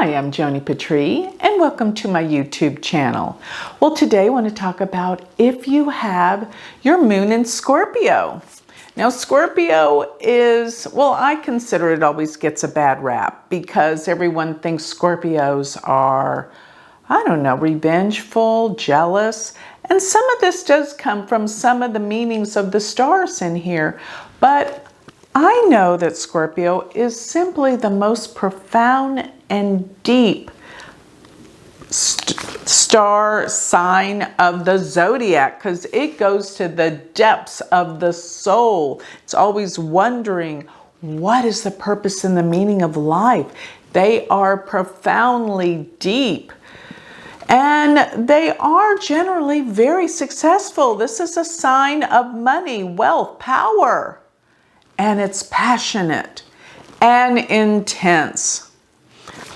Hi, I'm Joni Patry, and welcome to my YouTube channel. Well, today I want to talk about if you have your moon in Scorpio. Now, Scorpio is, well, I consider it always gets a bad rap because everyone thinks Scorpios are, I don't know, revengeful, jealous, and some of this does come from some of the meanings of the stars in here, but I know that Scorpio is simply the most profound and deep star sign of the zodiac because it goes to the depths of the soul. It's always wondering, what is the purpose and the meaning of life? They are profoundly deep. And they are generally very successful. This is a sign of money, wealth, power. And it's passionate and intense.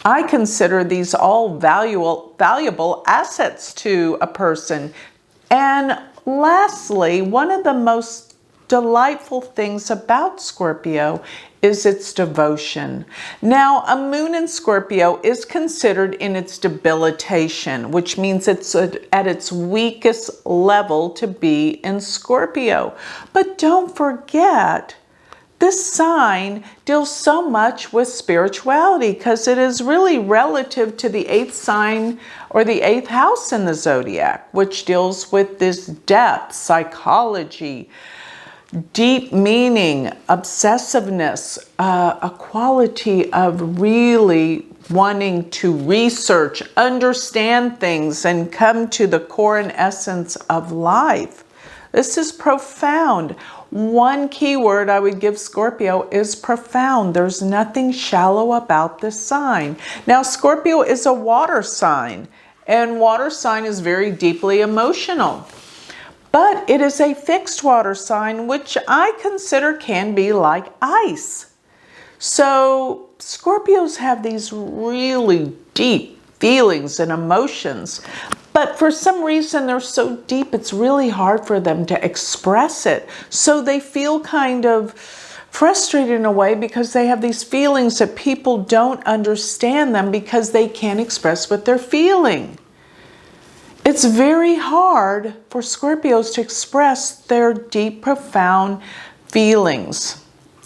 I consider these all valuable assets to a person. And lastly, one of the most delightful things about Scorpio is its devotion. Now, a moon in Scorpio is considered in its debilitation, which means it's at its weakest level to be in Scorpio. But don't forget, this sign deals so much with spirituality because it is really relative to the 8th sign or the 8th house in the zodiac, which deals with this depth, psychology, deep meaning, obsessiveness, a quality of really wanting to research, understand things, and come to the core and essence of life. This is profound. One key word I would give Scorpio is profound. There's nothing shallow about this sign. Now, Scorpio is a water sign, and water sign is very deeply emotional. But it is a fixed water sign, which I consider can be like ice. So Scorpios have these really deep feelings and emotions. But for some reason, they're so deep, it's really hard for them to express it. So they feel kind of frustrated in a way because they have these feelings that people don't understand them because they can't express what they're feeling. It's very hard for Scorpios to express their deep, profound feelings.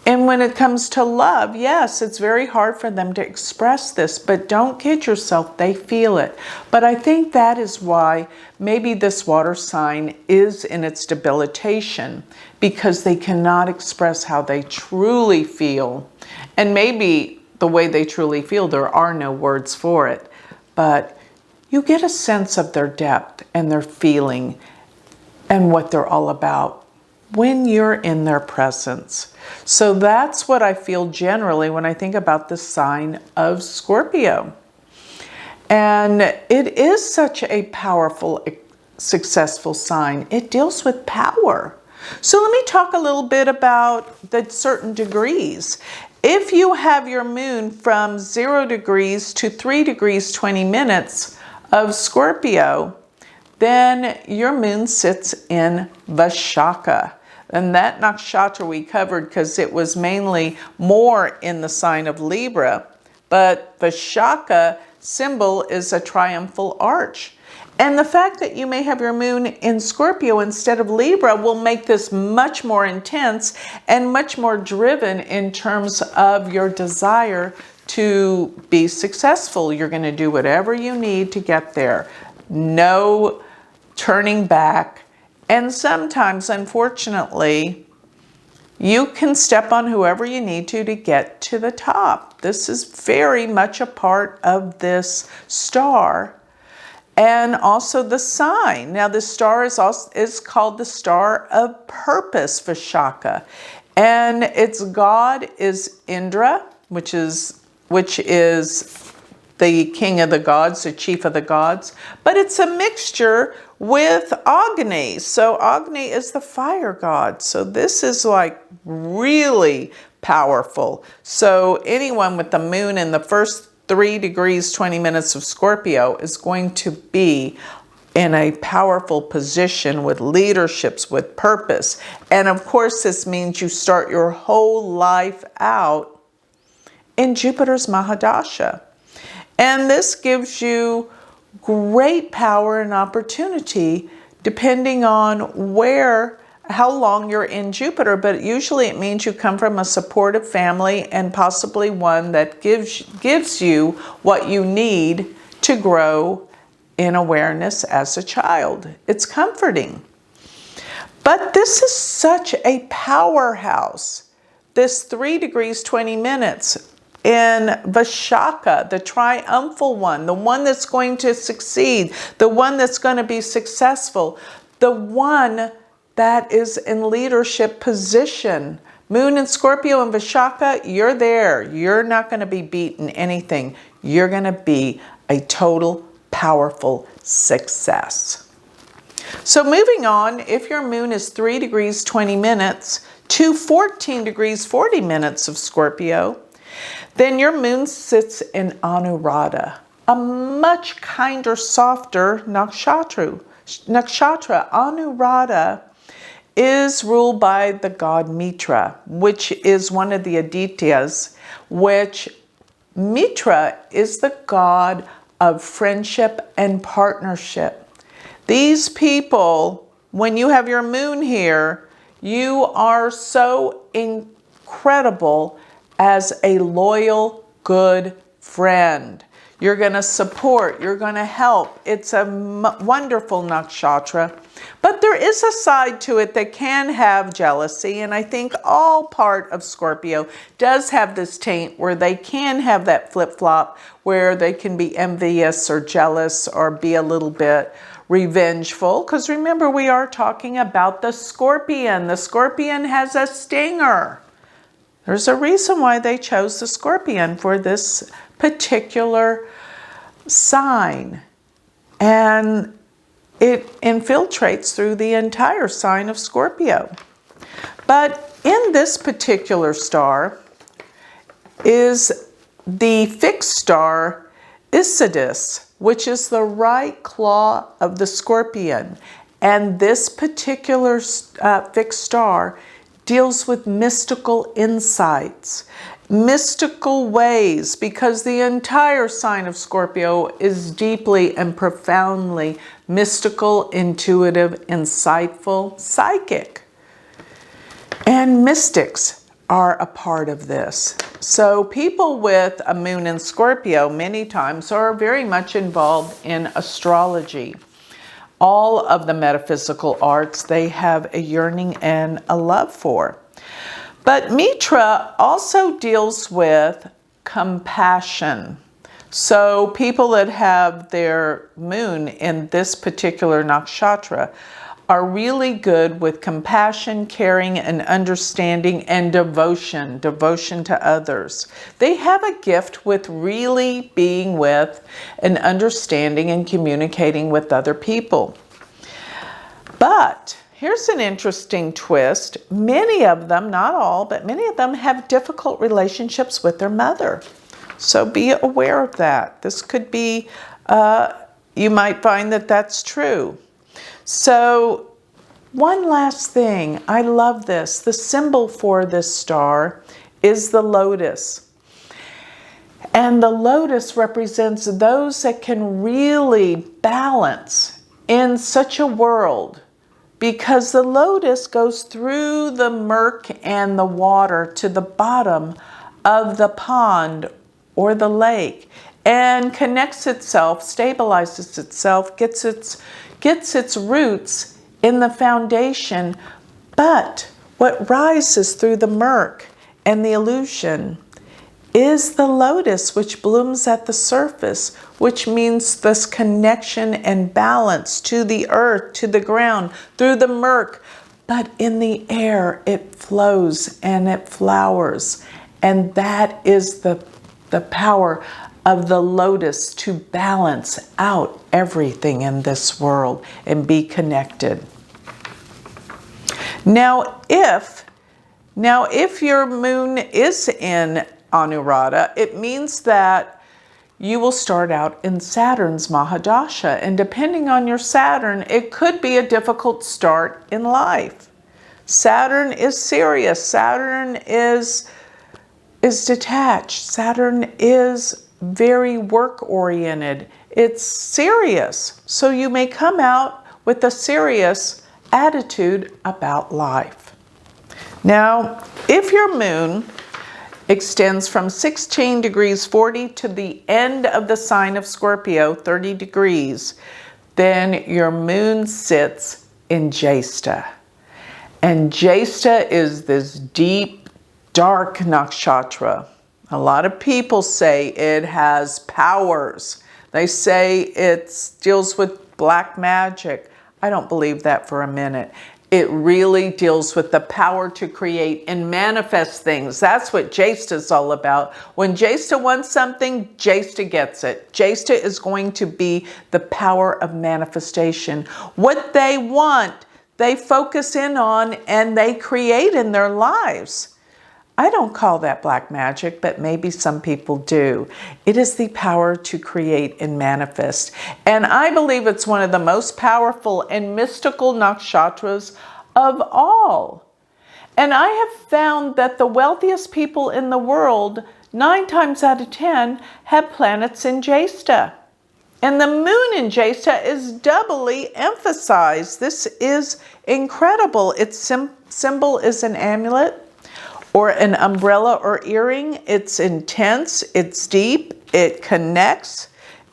And when it comes to love, yes, it's very hard for them to express this, but don't kid yourself, they feel it. But I think that is why maybe this water sign is in its debilitation, because they cannot express how they truly feel. And maybe the way they truly feel, there are no words for it, but you get a sense of their depth and their feeling and what they're all about when you're in their presence. So that's what I feel generally when I think about the sign of Scorpio. And it is such a powerful, successful sign. It deals with power. So let me talk a little bit about the certain degrees. If you have your moon from 0 degrees to 3 degrees 20 minutes of Scorpio, then your moon sits in Vishaka. And that nakshatra we covered because it was mainly more in the sign of Libra. But Vishaka symbol is a triumphal arch. And the fact that you may have your moon in Scorpio instead of Libra will make this much more intense and much more driven in terms of your desire to be successful. You're going to do whatever you need to get there. No turning back. And sometimes, unfortunately, you can step on whoever you need to get to the top. This is very much a part of this star and also the sign. Now, the star is called the Star of Purpose, Vishaka, and its god is Indra, which is the king of the gods, the chief of the gods, but it's a mixture with Agni. So Agni is the fire god. So this is like really powerful. So anyone with the moon in the first 3 degrees 20 minutes of Scorpio is going to be in a powerful position with leaderships, with purpose. And of course, this means you start your whole life out in Jupiter's Mahadasha. And this gives you great power and opportunity depending on how long you're in Jupiter, but usually it means you come from a supportive family and possibly one that gives you what you need to grow in awareness as a child. It's comforting. But this is such a powerhouse. This 3 degrees 20 minutes in Vishaka, the triumphal one, the one that's going to succeed, the one that's going to be successful, the one that is in leadership position. Moon in Scorpio and Vishaka, you're there. You're not going to be beaten anything. You're going to be a total powerful success. So moving on, if your moon is 3 degrees 20 minutes to 14 degrees 40 minutes of Scorpio, then your moon sits in Anuradha, a much kinder, softer nakshatra. Anuradha is ruled by the god Mitra, which is one of the Adityas, which Mitra is the god of friendship and partnership. These people, when you have your moon here, you are so incredible as a loyal, good friend. You're going to support, you're going to help. It's a wonderful nakshatra. But there is a side to it that can have jealousy, and I think all part of Scorpio does have this taint where they can have that flip-flop, where they can be envious or jealous or be a little bit revengeful. Because remember, we are talking about the Scorpion. The Scorpion has a stinger. There's a reason why they chose the Scorpion for this particular sign. And it infiltrates through the entire sign of Scorpio. But in this particular star is the fixed star Isidis, which is the right claw of the Scorpion. And this particular fixed star deals with mystical insights, mystical ways, because the entire sign of Scorpio is deeply and profoundly mystical, intuitive, insightful, psychic. And mystics are a part of this. So people with a moon in Scorpio many times are very much involved in astrology. All of the metaphysical arts they have a yearning and a love for. But Mitra also deals with compassion. So people that have their moon in this particular nakshatra are really good with compassion, caring, and understanding, and devotion to others. They have a gift with really being with and understanding and communicating with other people. But here's an interesting twist. Many of them, not all, but many of them have difficult relationships with their mother. So be aware of that. This could be, you might find that that's true. So one last thing, I love this. The symbol for this star is the lotus. And the lotus represents those that can really balance in such a world, because the lotus goes through the murk and the water to the bottom of the pond or the lake and connects itself, stabilizes itself, gets its roots in the foundation. But what rises through the murk and the illusion is the lotus, which blooms at the surface, which means this connection and balance to the earth, to the ground, through the murk. But in the air, it flows and it flowers. And that is the power of the lotus, to balance out everything in this world and be connected. Now, if your moon is in Anuradha, it means that you will start out in Saturn's Mahadasha. And depending on your Saturn, it could be a difficult start in life. Saturn is serious. Saturn is detached. Saturn is very work-oriented. It's serious. So you may come out with a serious attitude about life. Now, if your moon extends from 16 degrees 40 to the end of the sign of Scorpio, 30 degrees, then your moon sits in Jyeshta. And Jyeshta is this deep, dark nakshatra. A lot of people say it has powers. They say it deals with black magic. I don't believe that for a minute. It really deals with the power to create and manifest things. That's what Jyeshta is all about. When Jyeshta wants something, Jyeshta gets it. Jyeshta is going to be the power of manifestation. What they want, they focus in on and they create in their lives. I don't call that black magic, but maybe some people do. It is the power to create and manifest. And I believe it's one of the most powerful and mystical nakshatras of all. And I have found that the wealthiest people in the world, 9 times out of 10, have planets in Jyeshta. And the moon in Jyeshta is doubly emphasized. This is incredible. Its symbol is an amulet, or an umbrella or earring. It's intense, it's deep, it connects,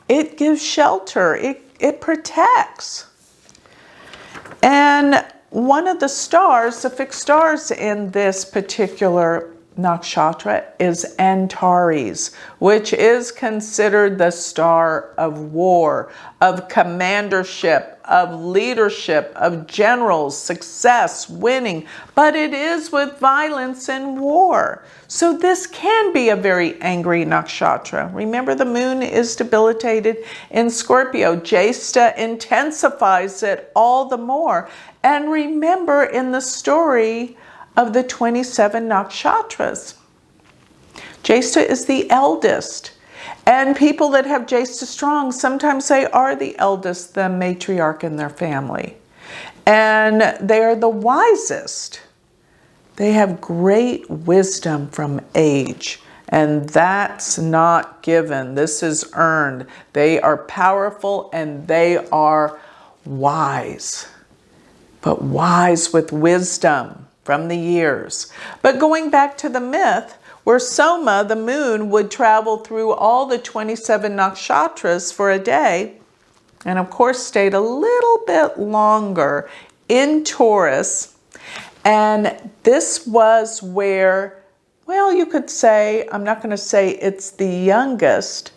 it gives shelter, it protects. And one of the stars, the fixed stars in this particular nakshatra is Antares, which is considered the star of war, of commandership, of leadership, of generals, success, winning, but it is with violence and war. So this can be a very angry nakshatra. Remember, the moon is debilitated in Scorpio. Jyeshta intensifies it all the more. And remember, in the story of the 27 nakshatras, Jyeshta is the eldest. And people that have Jyeshta strong, sometimes they are the eldest, the matriarch in their family. And they are the wisest. They have great wisdom from age. And that's not given. This is earned. They are powerful and they are wise. But wise with wisdom from the years. But going back to the myth, where Soma, the moon, would travel through all the 27 nakshatras for a day, and of course stayed a little bit longer in Taurus. And this was where, well, you could say, I'm not going to say it's the youngest,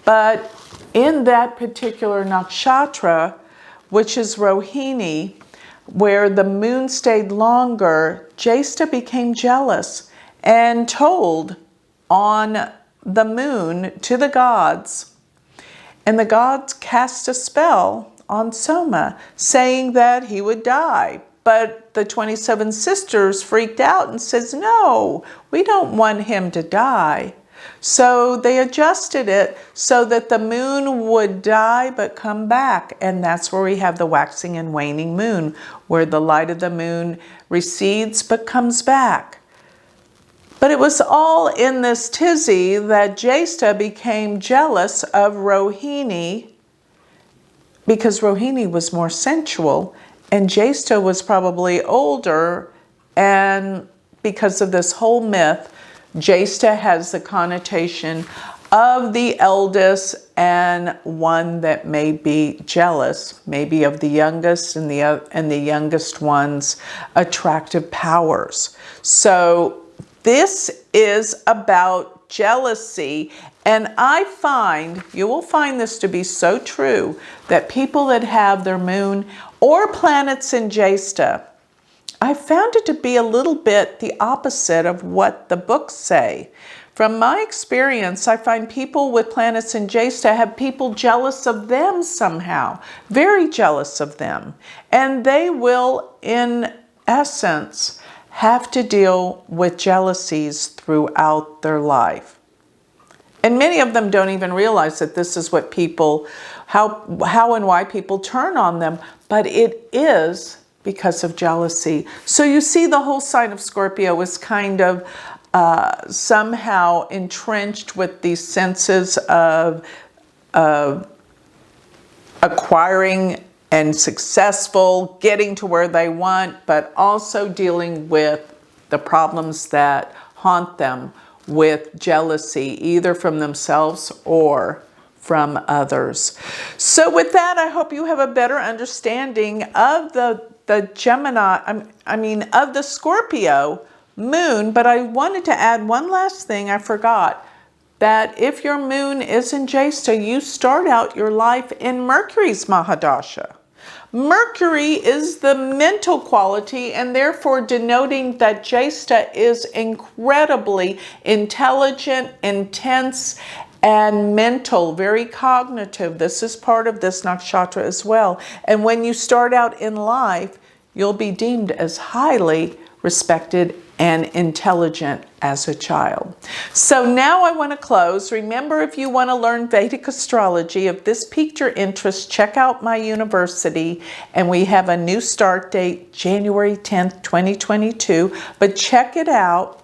but in that particular nakshatra, which is Rohini, where the moon stayed longer, Jyeshta became jealous and told on the moon to the gods. And the gods cast a spell on Soma, saying that he would die. But the 27 sisters freaked out and says, no, we don't want him to die. So they adjusted it so that the moon would die but come back. And that's where we have the waxing and waning moon, where the light of the moon recedes but comes back. But it was all in this tizzy that Jyeshta became jealous of Rohini, because Rohini was more sensual and Jyeshta was probably older. And because of this whole myth, Jyeshta has the connotation of the eldest and one that may be jealous, maybe of the youngest and the youngest one's attractive powers. So this is about jealousy. And I find, you will find this to be so true, that people that have their moon or planets in Jyeshta, I found it to be a little bit the opposite of what the books say. From my experience, I find people with planets in Jyeshta have people jealous of them somehow, very jealous of them. And they will, in essence, have to deal with jealousies throughout their life. And many of them don't even realize that this is what people, how and why people turn on them, but it is because of jealousy. So you see, the whole sign of Scorpio is kind of somehow entrenched with these senses of acquiring and successful, getting to where they want, but also dealing with the problems that haunt them with jealousy, either from themselves or from others. So with that, I hope you have a better understanding of the Gemini, of the Scorpio moon. But I wanted to add one last thing I forgot, that if your moon is in Jesta, you start out your life in Mercury's Mahadasha. Mercury is the mental quality, and therefore denoting that Jesta is incredibly intelligent, intense, and mental, very cognitive. This is part of this nakshatra as well. And when you start out in life, you'll be deemed as highly respected and intelligent as a child. So now I want to close. Remember, if you want to learn Vedic astrology, if this piqued your interest, check out my university. And we have a new start date, January 10th, 2022. But check it out.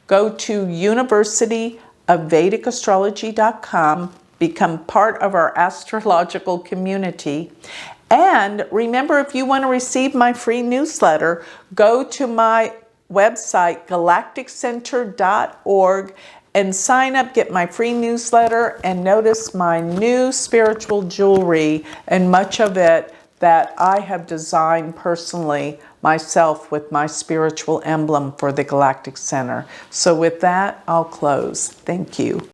Go to universityofvedicastrology.com. Become part of our astrological community. And remember, if you want to receive my free newsletter, go to my website, galacticcenter.org, and sign up, get my free newsletter, and notice my new spiritual jewelry, and much of it that I have designed personally myself with my spiritual emblem for the Galactic Center. So with that, I'll close. Thank you.